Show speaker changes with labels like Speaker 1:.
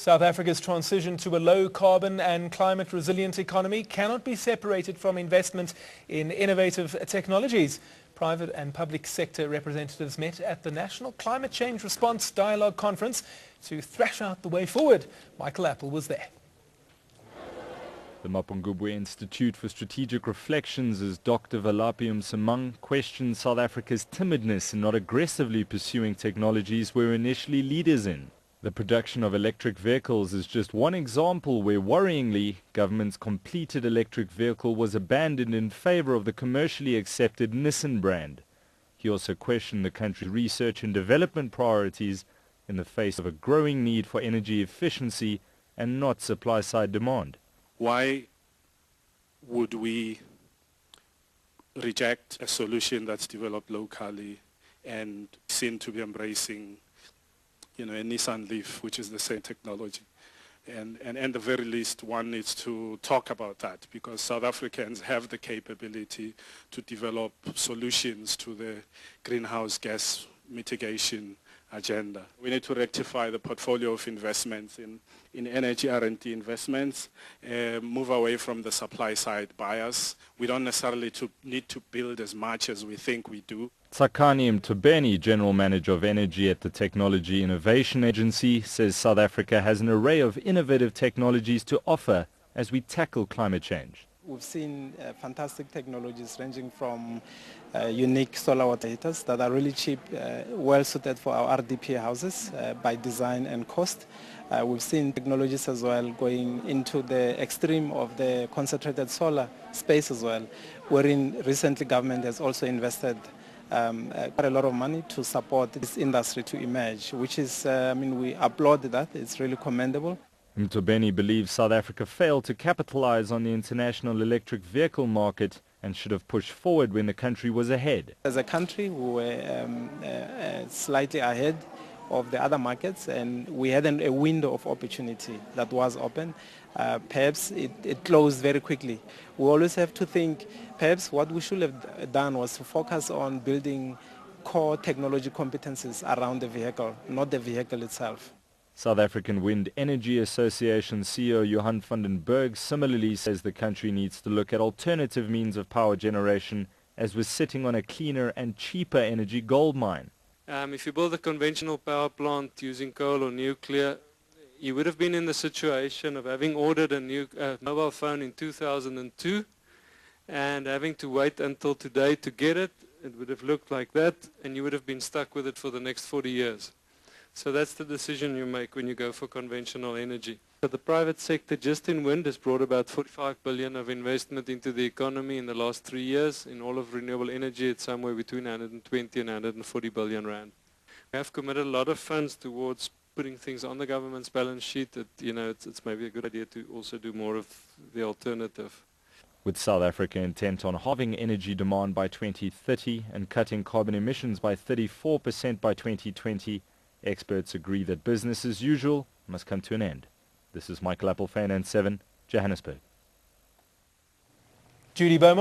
Speaker 1: South Africa's transition to a low-carbon and climate-resilient economy cannot be separated from investment in innovative technologies. Private and public sector representatives met at the National Climate Change Response Dialogue Conference to thrash out the way forward. Michael Apple was there.
Speaker 2: The Mapungubwe Institute for Strategic Reflections' Dr. Velaphi Msimang questioned South Africa's timidness in not aggressively pursuing technologies we're initially leaders in. The production of electric vehicles is just one example where, worryingly, government's completed electric vehicle was abandoned in favor of the commercially accepted Nissan brand. He also questioned the country's research and development priorities in the face of a growing need for energy efficiency and not supply-side demand.
Speaker 3: Why would we reject a solution that's developed locally and seem to be embracing a Nissan Leaf, which is the same technology? And at the very least, one needs to talk about that, because South Africans have the capability to develop solutions to the greenhouse gas mitigation agenda. We need to rectify the portfolio of investments in energy R&D investments, move away from the supply side bias. We don't necessarily need to build as much as we think we do.
Speaker 2: Tsakani Mthombeni, General Manager of Energy at the Technology Innovation Agency, says South Africa has an array of innovative technologies to offer as we tackle climate change.
Speaker 4: We've seen fantastic technologies ranging from unique solar water heaters that are really cheap, well suited for our RDP houses by design and cost. We've seen technologies as well going into the extreme of the concentrated solar space as well, wherein recently government has also invested quite a lot of money to support this industry to emerge, which is, we applaud that. It's really commendable.
Speaker 2: Mthombeni believes South Africa failed to capitalize on the international electric vehicle market and should have pushed forward when the country was ahead.
Speaker 4: As a country, we were slightly ahead of the other markets, and we had a window of opportunity that was open. Perhaps it closed very quickly. We always have to think, perhaps what we should have done was to focus on building core technology competencies around the vehicle, not the vehicle itself.
Speaker 2: South African Wind Energy Association CEO Johan Berg similarly says the country needs to look at alternative means of power generation, as we're sitting on a cleaner and cheaper energy goldmine.
Speaker 5: If you build a conventional power plant using coal or nuclear, you would have been in the situation of having ordered a new mobile phone in 2002 and having to wait until today to get it. It would have looked like that, and you would have been stuck with it for the next 40 years. So that's the decision you make when you go for conventional energy. So the private sector just in wind has brought about 45 billion of investment into the economy in the last 3 years. In all of renewable energy, it's somewhere between 120 and 140 billion rand. We have committed a lot of funds towards putting things on the government's balance sheet. That, it's maybe a good idea to also do more of the alternative.
Speaker 2: With South Africa intent on halving energy demand by 2030 and cutting carbon emissions by 34% by 2020, experts agree that business as usual must come to an end. This is Michael Apple, Fan and 7, Johannesburg.
Speaker 1: Judy Bowman.